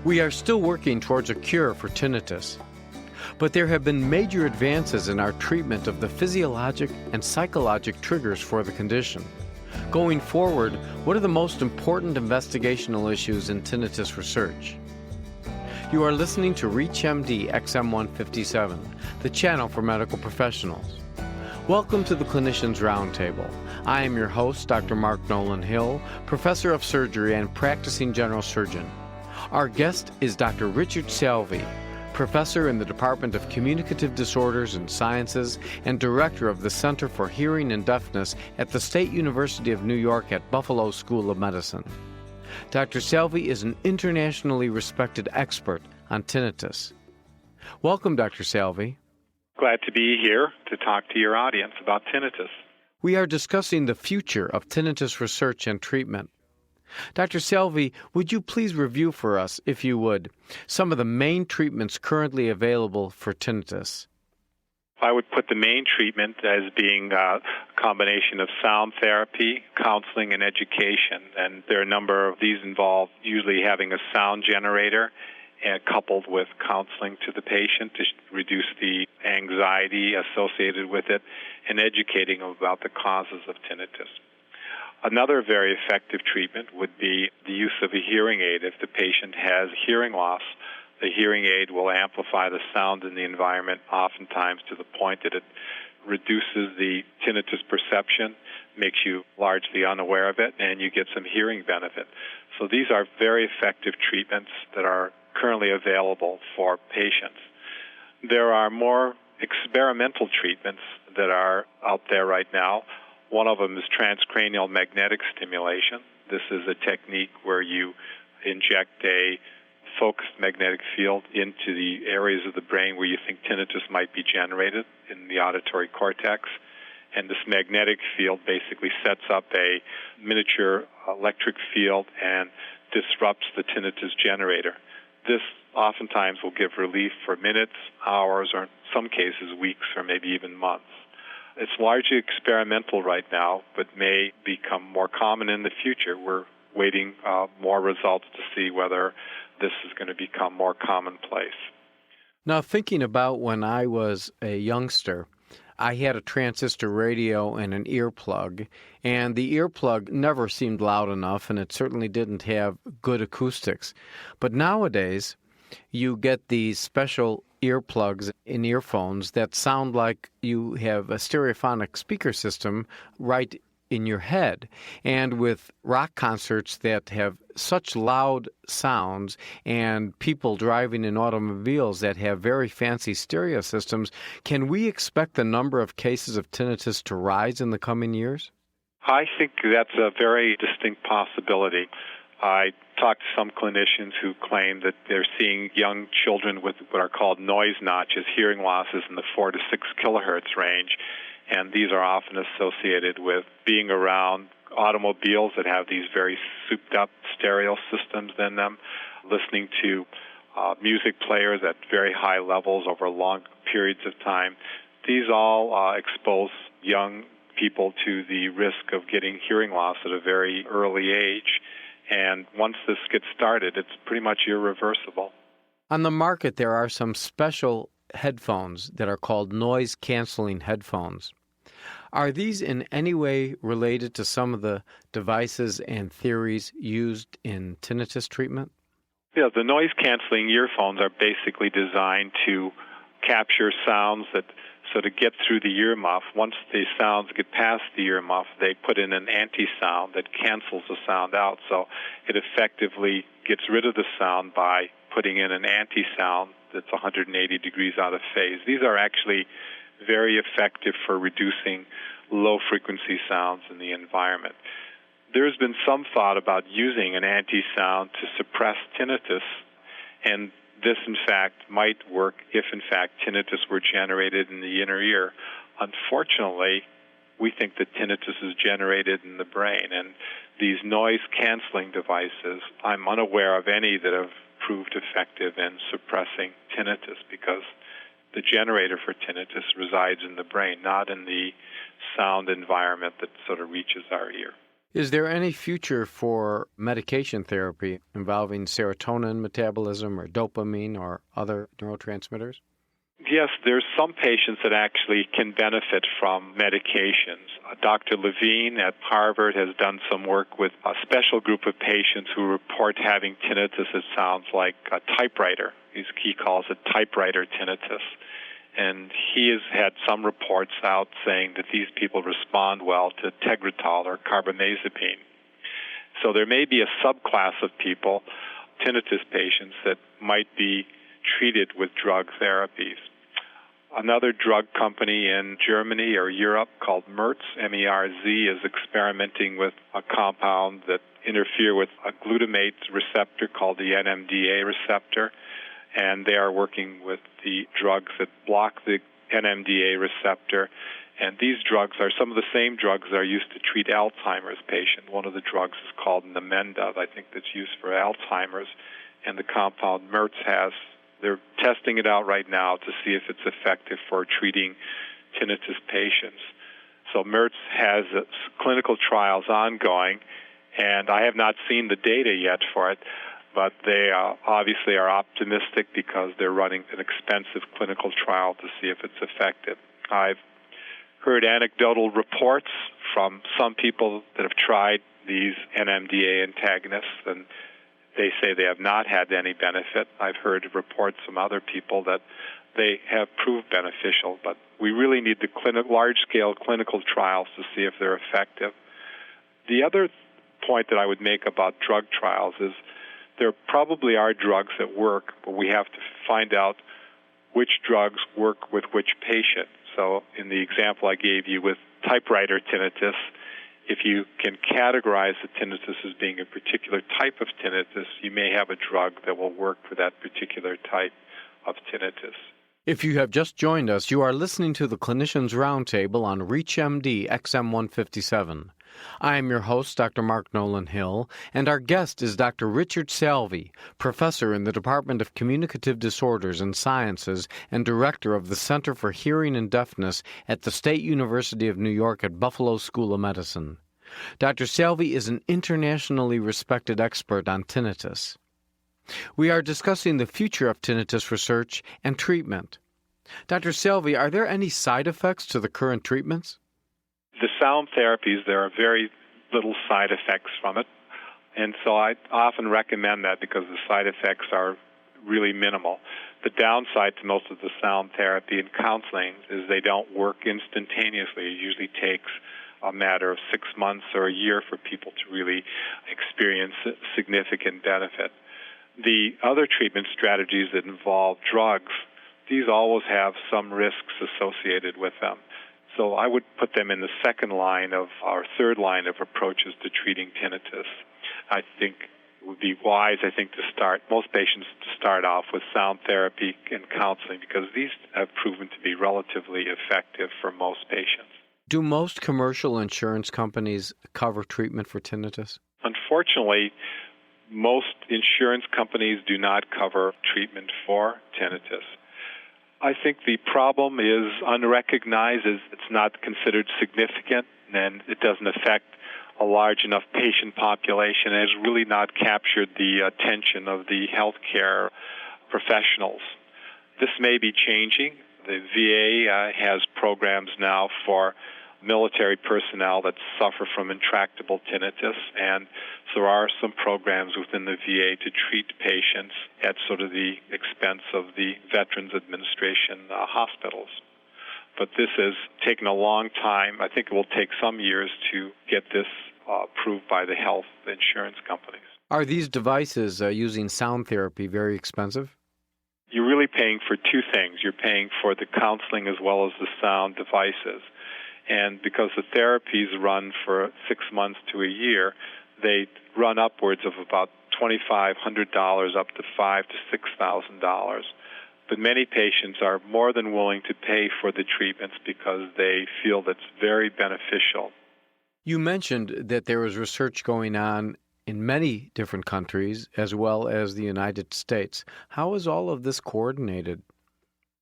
We are still working towards a cure for tinnitus, but there have been major advances in our treatment of the physiologic and psychologic triggers for the condition. Going forward, what are the most important investigational issues in tinnitus research? You are listening to ReachMD XM157, the channel for medical professionals. Welcome to the Clinicians Roundtable. I am your host, Dr. Mark Nolan Hill, professor of surgery and practicing general surgeon. Our guest is Dr. Richard Salvi, professor in the Department of Communicative Disorders and Sciences and director of the Center for Hearing and Deafness at the State University of New York at Buffalo School of Medicine. Dr. Salvi is an internationally respected expert on tinnitus. Welcome, Dr. Salvi. Glad to be here to talk to your audience about tinnitus. We are discussing the future of tinnitus research and treatment. Dr. Salvi, would you please review for us, if you would, some of the main treatments currently available for tinnitus? I would put the main treatment as being a combination of sound therapy, counseling, and education. And there are a number of these involve usually having a sound generator and coupled with counseling to the patient to reduce the anxiety associated with it and educating about the causes of tinnitus. Another very effective treatment would be the use of a hearing aid. If the patient has hearing loss, the hearing aid will amplify the sound in the environment, oftentimes to the point that it reduces the tinnitus perception, makes you largely unaware of it, and you get some hearing benefit. So these are very effective treatments that are currently available for patients. There are more experimental treatments that are out there right now. One of them is transcranial magnetic stimulation. This is a technique where you inject a focused magnetic field into the areas of the brain where you think tinnitus might be generated in the auditory cortex. And this magnetic field basically sets up a miniature electric field and disrupts the tinnitus generator. This oftentimes will give relief for minutes, hours, or in some cases weeks or maybe even months. It's largely experimental right now, but may become more common in the future. We're waiting more results to see whether this is going to become more commonplace. Now, thinking about when I was a youngster, I had a transistor radio and an earplug, and the earplug never seemed loud enough, and it certainly didn't have good acoustics. But nowadays, you get these special earplugs in earphones that sound like you have a stereophonic speaker system right in your head. And with rock concerts that have such loud sounds and people driving in automobiles that have very fancy stereo systems, can we expect the number of cases of tinnitus to rise in the coming years? I think that's a very distinct possibility. I talked to some clinicians who claim that they're seeing young children with what are called noise notches, hearing losses in the 4 to 6 kilohertz range, and these are often associated with being around automobiles that have these very souped-up stereo systems in them, listening to music players at very high levels over long periods of time. These all expose young people to the risk of getting hearing loss at a very early age. And once this gets started, it's pretty much irreversible. On the market, there are some special headphones that are called noise-canceling headphones. Are these in any way related to some of the devices and theories used in tinnitus treatment? Yeah, the noise-canceling earphones are basically designed to capture sounds that sort of get through the earmuff. Once the sounds get past the earmuff, they put in an anti-sound that cancels the sound out. So it effectively gets rid of the sound by putting in an anti-sound that's 180 degrees out of phase. These are actually very effective for reducing low-frequency sounds in the environment. There's been some thought about using an anti-sound to suppress tinnitus, and this, in fact, might work if, in fact, tinnitus were generated in the inner ear. Unfortunately, we think that tinnitus is generated in the brain, and these noise-canceling devices, I'm unaware of any that have proved effective in suppressing tinnitus because the generator for tinnitus resides in the brain, not in the sound environment that sort of reaches our ear. Is there any future for medication therapy involving serotonin metabolism or dopamine or other neurotransmitters? Yes, there's some patients that actually can benefit from medications. Dr. Levine at Harvard has done some work with a special group of patients who report having tinnitus that sounds like a typewriter. He calls it typewriter tinnitus. And he has had some reports out saying that these people respond well to Tegretol or carbamazepine. So there may be a subclass of people, tinnitus patients, that might be treated with drug therapies. Another drug company in Germany or Europe called Merz, M-E-R-Z, is experimenting with a compound that interfere with a glutamate receptor called the NMDA receptor, and they are working with the drugs that block the NMDA receptor. And these drugs are some of the same drugs that are used to treat Alzheimer's patients. One of the drugs is called Namenda, I think, that's used for Alzheimer's, and the compound Merz has. They're testing it out right now to see if it's effective for treating tinnitus patients. So Merz has clinical trials ongoing, and I have not seen the data yet for it, but they obviously are optimistic because they're running an expensive clinical trial to see if it's effective. I've heard anecdotal reports from some people that have tried these NMDA antagonists, and they say they have not had any benefit. I've heard reports from other people that they have proved beneficial, but we really need the large-scale clinical trials to see if they're effective. The other point that I would make about drug trials is there probably are drugs that work, but we have to find out which drugs work with which patient. So in the example I gave you with typewriter tinnitus, if you can categorize the tinnitus as being a particular type of tinnitus, you may have a drug that will work for that particular type of tinnitus. If you have just joined us, you are listening to the Clinicians Roundtable on ReachMD XM157. I am your host, Dr. Mark Nolan Hill, and our guest is Dr. Richard Salvi, professor in the Department of Communicative Disorders and Sciences and director of the Center for Hearing and Deafness at the State University of New York at Buffalo School of Medicine. Dr. Salvi is an internationally respected expert on tinnitus. We are discussing the future of tinnitus research and treatment. Dr. Salvi, are there any side effects to the current treatments? The sound therapies, there are very little side effects from it, and so I often recommend that because the side effects are really minimal. The downside to most of the sound therapy and counseling is they don't work instantaneously. It usually takes a matter of 6 months or a year for people to really experience significant benefit. The other treatment strategies that involve drugs, these always have some risks associated with them. So I would put them in the second line of our third line of approaches to treating tinnitus. I think it would be wise, most patients to start off with sound therapy and counseling because these have proven to be relatively effective for most patients. Do most commercial insurance companies cover treatment for tinnitus? Unfortunately, most insurance companies do not cover treatment for tinnitus. I think the problem is unrecognized, it's not considered significant, and it doesn't affect a large enough patient population, and has really not captured the attention of the healthcare professionals. This may be changing. The VA has programs now for military personnel that suffer from intractable tinnitus, and so there are some programs within the VA to treat patients at sort of the expense of the Veterans Administration hospitals. But this has taken a long time. I think it will take some years to get this approved by the health insurance companies. Are these devices using sound therapy very expensive? You're really paying for two things. You're paying for the counseling as well as the sound devices. And because the therapies run for 6 months to a year, they run upwards of about $2,500 up to $5,000 to $6,000. But many patients are more than willing to pay for the treatments because they feel that's very beneficial. You mentioned that there is research going on in many different countries as well as the United States. How is all of this coordinated?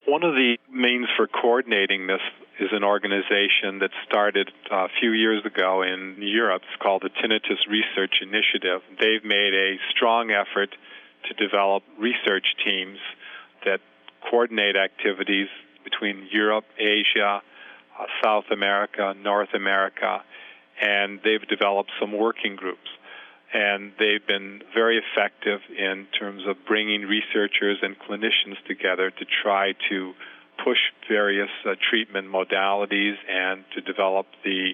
One of the means for coordinating this is an organization that started a few years ago in Europe. It's called the Tinnitus Research Initiative. They've made a strong effort to develop research teams that coordinate activities between Europe, Asia, South America, North America, and they've developed some working groups. And they've been very effective in terms of bringing researchers and clinicians together to try to push various treatment modalities and to develop the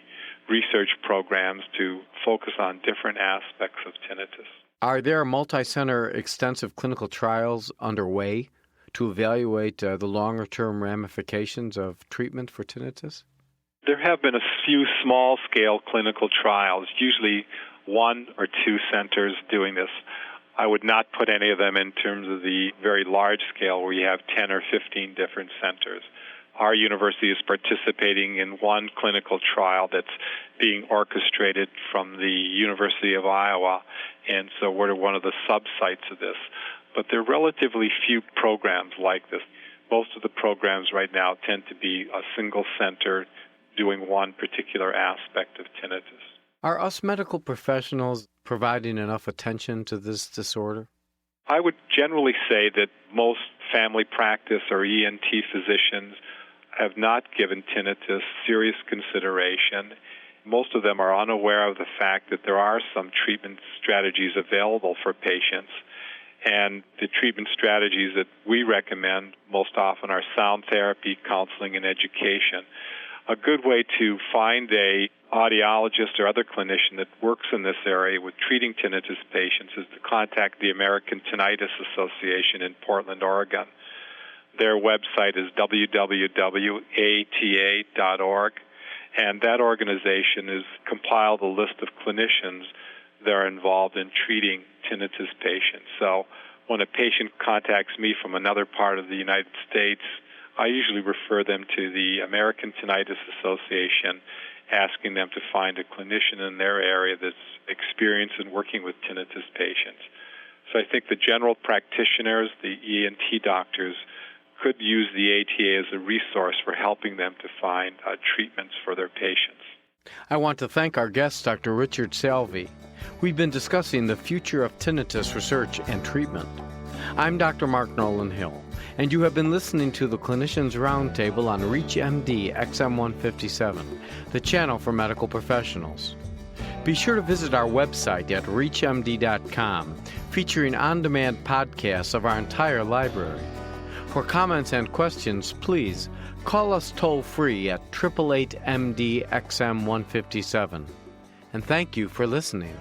research programs to focus on different aspects of tinnitus. Are there multi-center extensive clinical trials underway to evaluate the longer-term ramifications of treatment for tinnitus? There have been a few small-scale clinical trials, usually 1 or 2 centers doing this. I would not put any of them in terms of the very large scale where you have 10 or 15 different centers. Our university is participating in one clinical trial that's being orchestrated from the University of Iowa, and so we're one of the sub-sites of this. But there are relatively few programs like this. Most of the programs right now tend to be a single center doing one particular aspect of tinnitus. Are us medical professionals providing enough attention to this disorder? I would generally say that most family practice or ENT physicians have not given tinnitus serious consideration. Most of them are unaware of the fact that there are some treatment strategies available for patients. And the treatment strategies that we recommend most often are sound therapy, counseling, and education. A good way to find a audiologist or other clinician that works in this area with treating tinnitus patients is to contact the American Tinnitus Association in Portland, Oregon. Their website is www.ata.org, and that organization has compiled a list of clinicians that are involved in treating tinnitus patients. So when a patient contacts me from another part of the United States, I usually refer them to the American Tinnitus Association, asking them to find a clinician in their area that's experienced in working with tinnitus patients. So I think the general practitioners, the ENT doctors, could use the ATA as a resource for helping them to find treatments for their patients. I want to thank our guest, Dr. Richard Salvi. We've been discussing the future of tinnitus research and treatment. I'm Dr. Mark Nolan Hill, and you have been listening to the Clinicians Roundtable on ReachMD XM157, the channel for medical professionals. Be sure to visit our website at reachmd.com, featuring on-demand podcasts of our entire library. For comments and questions, please call us toll-free at 888-MD-XM157. And thank you for listening.